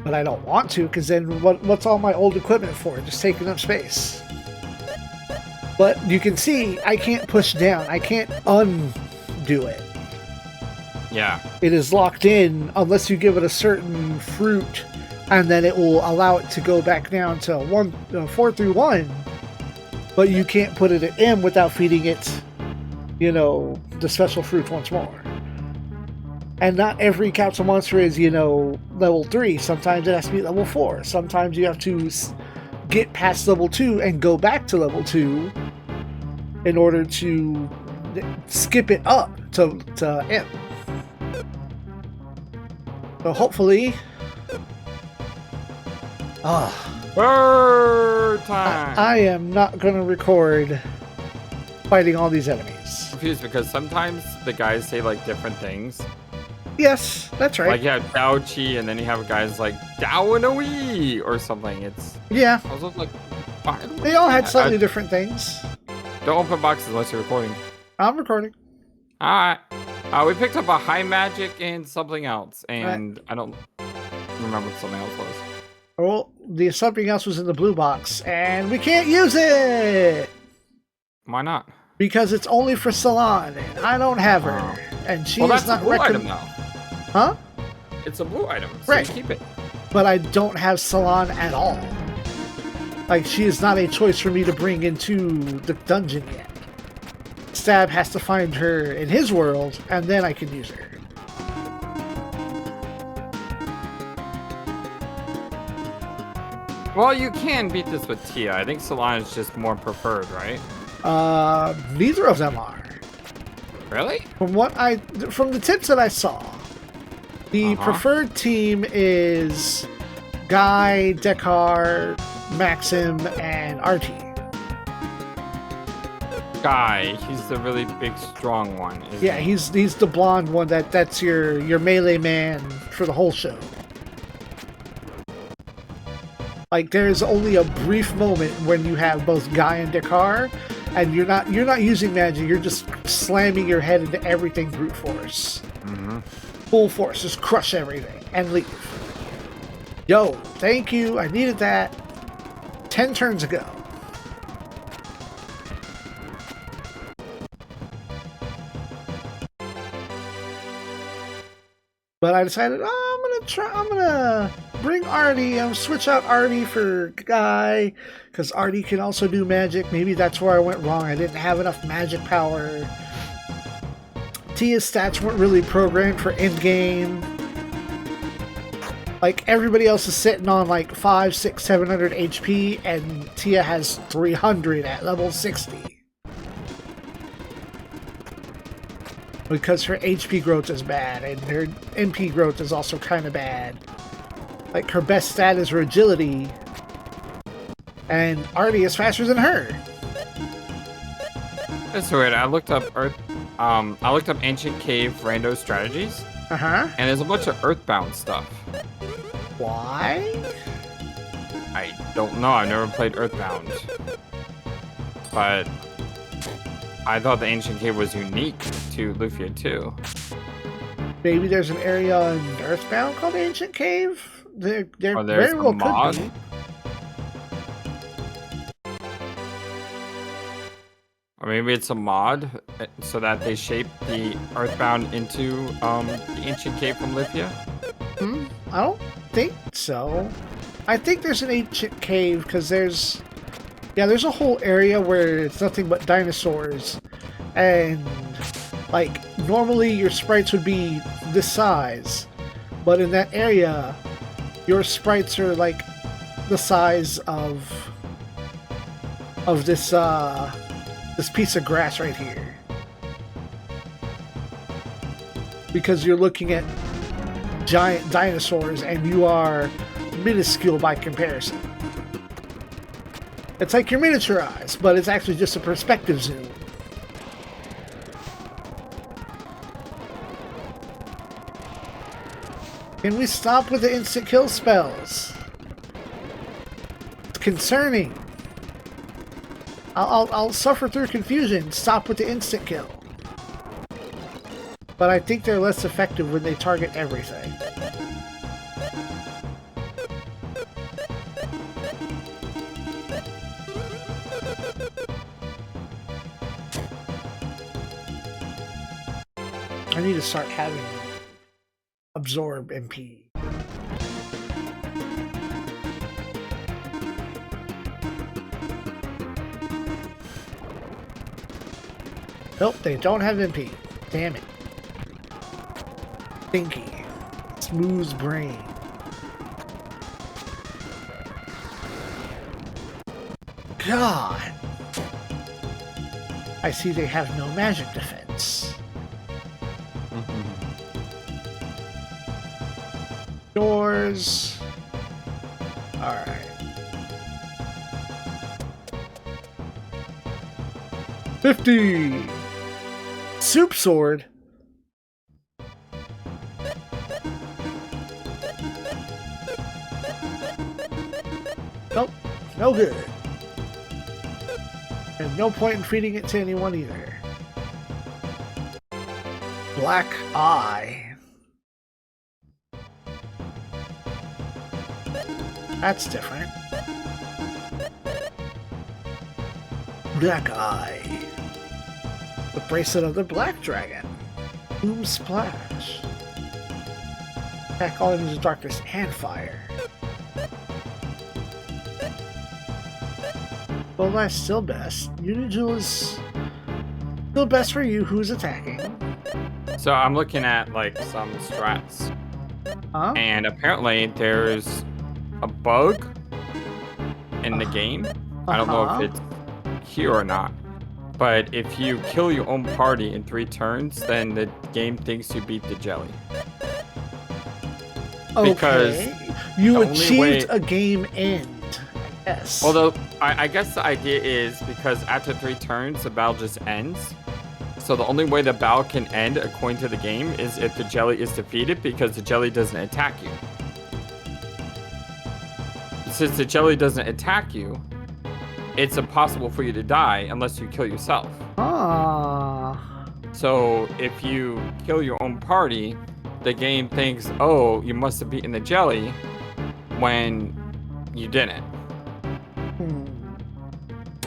[SPEAKER 1] But I don't want to, because then what's all my old equipment for? Just taking up space. But you can see, I can't push down. I can't undo it.
[SPEAKER 2] Yeah.
[SPEAKER 1] It is locked in unless you give it a certain fruit, and then it will allow it to go back down to 4 through 1. But you can't put it at M without feeding it, the special fruit once more. And not every capsule monster is, level 3. Sometimes it has to be level 4. Sometimes you have to get past level 2 and go back to level 2 in order to skip it up to M. So hopefully...
[SPEAKER 2] Bird time!
[SPEAKER 1] I am not going to record fighting all these enemies.
[SPEAKER 2] Confused because sometimes the guys say like different things.
[SPEAKER 1] Yes, that's right.
[SPEAKER 2] Like you have Dao Chi, and then you have guys like Dao and Wee or something.
[SPEAKER 1] Yeah.
[SPEAKER 2] I was like,
[SPEAKER 1] they all had slightly different things.
[SPEAKER 2] Don't open boxes unless you're recording.
[SPEAKER 1] I'm recording.
[SPEAKER 2] Alright. We picked up a high magic and something else, and I don't remember what something else was.
[SPEAKER 1] Well, the something else was in the blue box, and we can't use it!
[SPEAKER 2] Why not?
[SPEAKER 1] Because it's only for Salon, and I don't have her. And she is not
[SPEAKER 2] a blue item now.
[SPEAKER 1] Huh?
[SPEAKER 2] It's a blue item, so you keep it.
[SPEAKER 1] But I don't have Salon at all. Like, she is not a choice for me to bring into the dungeon yet. Stab has to find her in his world, and then I can use her.
[SPEAKER 2] Well, you can beat this with Tia. I think Salon is just more preferred, right?
[SPEAKER 1] Neither of them are.
[SPEAKER 2] Really?
[SPEAKER 1] From the tips that I saw, the preferred team is Guy, Dekar, Maxim, and Artie.
[SPEAKER 2] guy. He's the really big, strong one.
[SPEAKER 1] Yeah, he's the blonde one. That's your melee man for the whole show. Like, there's only a brief moment when you have both Guy and Dakar, and you're not using magic. You're just slamming your head into everything brute force.
[SPEAKER 2] Mm-hmm.
[SPEAKER 1] Full force, just crush everything and leave. Yo, thank you. I needed that 10 turns ago. But I decided, I'm gonna bring Artie. I'm gonna switch out Artie for Guy, because Artie can also do magic. Maybe that's where I went wrong. I didn't have enough magic power. Tia's stats weren't really programmed for endgame. Like, everybody else is sitting on like 500, 600, 700 HP, and Tia has 300 at level 60. Because her HP growth is bad, and her MP growth is also kind of bad. Like, her best stat is her agility, and Artie is faster than her.
[SPEAKER 2] That's weird. I looked up Ancient Cave Rando strategies.
[SPEAKER 1] Uh-huh.
[SPEAKER 2] And there's a bunch of Earthbound stuff.
[SPEAKER 1] Why?
[SPEAKER 2] I don't know. I've never played Earthbound. But I thought the Ancient Cave was unique to Lufia too.
[SPEAKER 1] Maybe there's an area in Earthbound called Ancient Cave? There very well could be.
[SPEAKER 2] Or maybe it's a mod so that they shape the Earthbound into the Ancient Cave from Lufia?
[SPEAKER 1] I don't think so. I think there's an Ancient Cave because there's a whole area where it's nothing but dinosaurs, and like normally your sprites would be this size, but in that area your sprites are like the size of this this piece of grass right here, because you're looking at giant dinosaurs and you are minuscule by comparison. It's like you're miniaturized, but it's actually just a perspective zoom. Can we stop with the instant kill spells? It's concerning. I'll suffer through confusion. Stop with the instant kill. But I think they're less effective when they target everything. I need to start having absorb MP. Nope, they don't have MP. Damn it. Thinky. Smooth brain. God. I see they have no magic defense. Doors. Alright. $50. Soup sword. Nope. No good. And no point in feeding it to anyone either. Black eye. That's different. Black eye. The bracelet of the black dragon. Boom splash. Attack all enemies with darkness and fire. Well, that's still best. Unijul is still best for you who's attacking.
[SPEAKER 2] So I'm looking at like some strats.
[SPEAKER 1] Huh?
[SPEAKER 2] And apparently there's a bug in the game. I don't know if it's here or not. But if you kill your own party in 3 turns, then the game thinks you beat the jelly.
[SPEAKER 1] Okay.
[SPEAKER 2] Because
[SPEAKER 1] you achieved a game end. Yes.
[SPEAKER 2] Although, I guess the idea is because after 3 turns, the battle just ends. So the only way the battle can end, according to the game, is if the jelly is defeated, because the jelly doesn't attack you. Since the jelly doesn't attack you, it's impossible for you to die unless you kill yourself.
[SPEAKER 1] Ah.
[SPEAKER 2] So if you kill your own party, the game thinks, oh, you must have beaten the jelly when you didn't.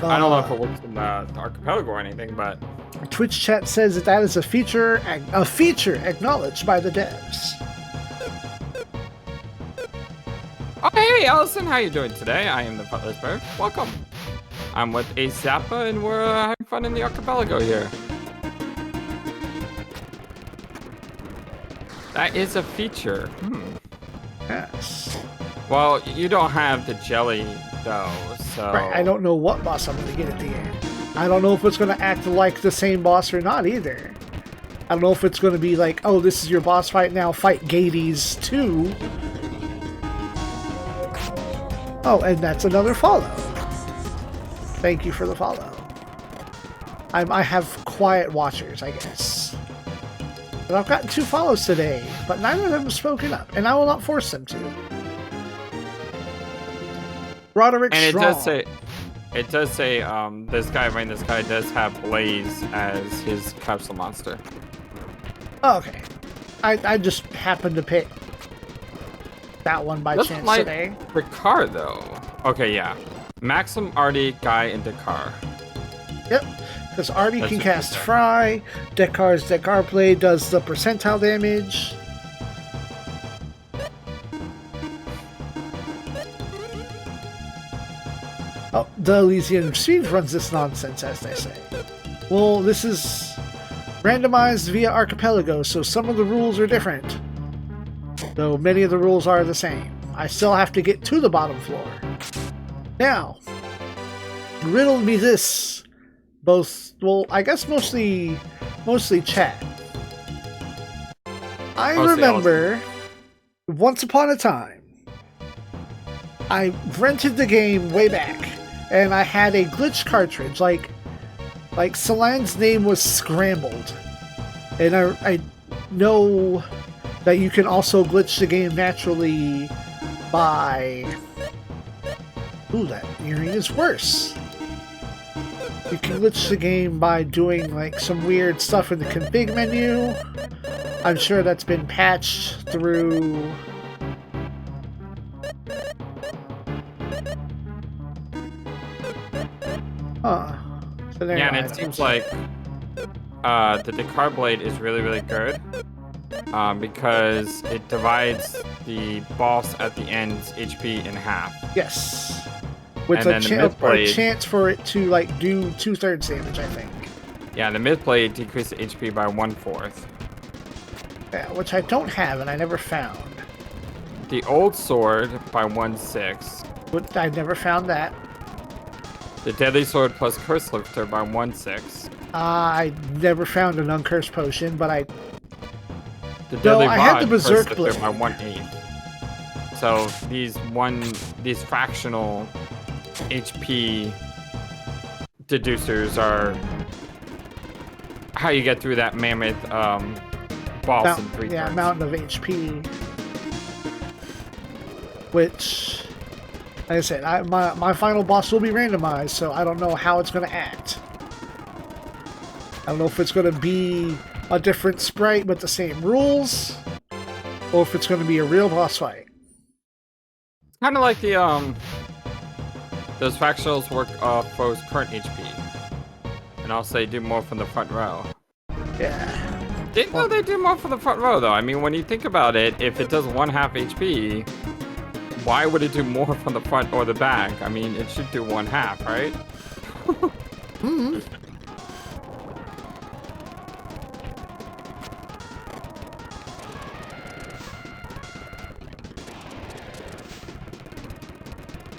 [SPEAKER 2] I don't know if it works in the Archipelago or anything, but
[SPEAKER 1] Twitch chat says that is a feature acknowledged by the devs.
[SPEAKER 2] Oh, hey, Allison, how you doing today? I am the Butler's Bird. Welcome. I'm with a Zappa, and we're having fun in the Archipelago here. That is a feature.
[SPEAKER 1] Yes.
[SPEAKER 2] Well, you don't have the jelly, though, so...
[SPEAKER 1] Right, I don't know what boss I'm going to get at the end. I don't know if it's going to act like the same boss or not, either. I don't know if it's going to be like, oh, this is your boss fight now, fight Gades 2. Oh, and that's another follow. Thank you for the follow. I have quiet watchers, I guess. But I've gotten 2 follows today, but neither of them have spoken up, and I will not force them to. Roderick
[SPEAKER 2] and
[SPEAKER 1] Strong.
[SPEAKER 2] It does say, this guy does have Blaze as his capsule monster.
[SPEAKER 1] Oh, okay. I just happened to pick that one by chance
[SPEAKER 2] like
[SPEAKER 1] today.
[SPEAKER 2] Dakar, though. Okay, yeah. Maxim, Artie, Guy, and Dakar.
[SPEAKER 1] Yep. Because Artie can cast Fry. Dekar's Dekar Blade does the percentile damage. Oh, the Elysian Speed runs this nonsense, as they say. Well, this is randomized via Archipelago, so some of the rules are different. Though many of the rules are the same. I still have to get to the bottom floor. Now, riddle me this. Both, well, I guess mostly chat. I remember once upon a time, I rented the game way back, and I had a glitch cartridge, like Salan's name was scrambled. And I know that you can also glitch the game naturally by... Ooh, that earring is worse. You can glitch the game by doing like some weird stuff in the config menu. I'm sure that's been patched through... Huh. So
[SPEAKER 2] yeah, and it seems like the Dakar Blade is really, really good. Because it divides the boss at the end's HP in half.
[SPEAKER 1] Yes. With a chance for it to like do 2/3 damage, I think.
[SPEAKER 2] Yeah, the mid blade decreases HP by 1/4.
[SPEAKER 1] Yeah, which I don't have and I never found.
[SPEAKER 2] The old sword by 1/6.
[SPEAKER 1] But I never found that.
[SPEAKER 2] The deadly sword plus curse lifter by 1/6.
[SPEAKER 1] I never found an uncursed potion, but I...
[SPEAKER 2] The deadly
[SPEAKER 1] I had the berserk blade
[SPEAKER 2] by 1/8. So these fractional HP deducers are how you get through that mammoth boss in 3 turns.
[SPEAKER 1] Yeah, mountain of HP. Which, like I said, my final boss will be randomized, so I don't know how it's going to act. I don't know if it's going to be a different sprite with the same rules, or if it's going to be a real boss fight.
[SPEAKER 2] Kind of like the those fractionals work off foes' current HP, and also they do more from the front row.
[SPEAKER 1] Yeah.
[SPEAKER 2] Didn't know they do more from the front row though. I mean, when you think about it, if it does 1/2 HP, why would it do more from the front or the back? I mean, it should do 1/2, right?
[SPEAKER 1] Mm-hmm.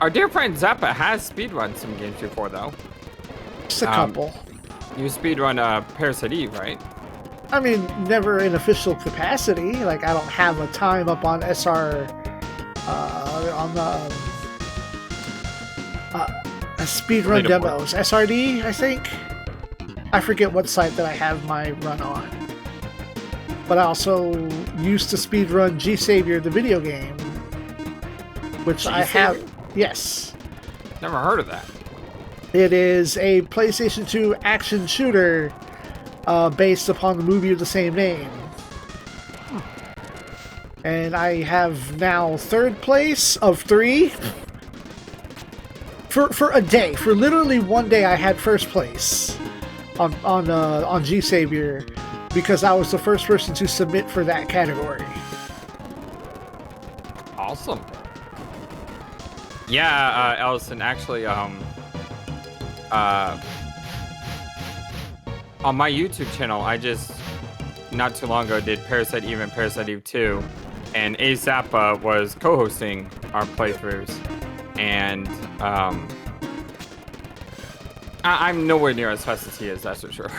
[SPEAKER 2] Our dear friend Zappa has speedrun some games before, though.
[SPEAKER 1] Just a couple.
[SPEAKER 2] You speedrun Parasite Eve, right?
[SPEAKER 1] I mean, never in official capacity. Like, I don't have a time up on SR, on the Speedrun demos. SRD, I think? I forget what site that I have my run on. But I also used to speedrun G-Savior, the video game. Which I have... Yes.
[SPEAKER 2] Never heard of that.
[SPEAKER 1] It is a PlayStation 2 action shooter based upon the movie of the same name. And I have now 3rd place of 3. For a day. For literally one day I had 1st place on G-Savior because I was the first person to submit for that category.
[SPEAKER 2] Awesome. Yeah, Ellison, actually, on my YouTube channel, I just, not too long ago, did Parasite Eve and Parasite Eve 2, and Zappa was co-hosting our playthroughs, and I'm nowhere near as fast as he is, that's for sure.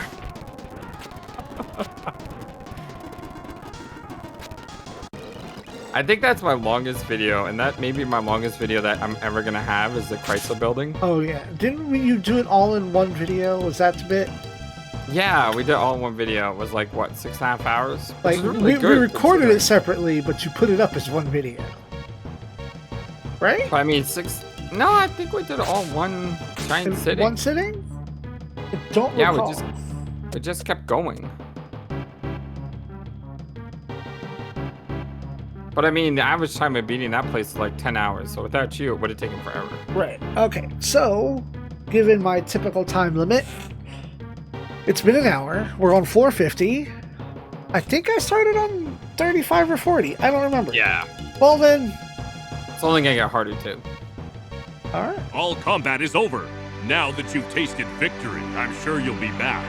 [SPEAKER 2] I think that's my longest video, and that may be my longest video that I'm ever gonna have is the Chrysler Building.
[SPEAKER 1] Oh yeah, didn't you do it all in one video? Was that the bit?
[SPEAKER 2] Yeah, we did it all in one video. It was like what, 6.5 hours?
[SPEAKER 1] Like really we recorded it separately, but you put it up as one video, right?
[SPEAKER 2] I mean, No, I think we did it all one giant sitting.
[SPEAKER 1] One sitting? I don't recall.
[SPEAKER 2] Yeah, we just kept going. But I mean, the average time of beating that place is like 10 hours, so without you, it would have taken forever.
[SPEAKER 1] Right. Okay, so, given my typical time limit, it's been an hour. We're on 450. I think I started on 35 or 40. I don't remember.
[SPEAKER 2] Yeah.
[SPEAKER 1] Well then...
[SPEAKER 2] It's only gonna get harder, too.
[SPEAKER 1] Alright.
[SPEAKER 3] All combat is over. Now that you've tasted victory, I'm sure you'll be back.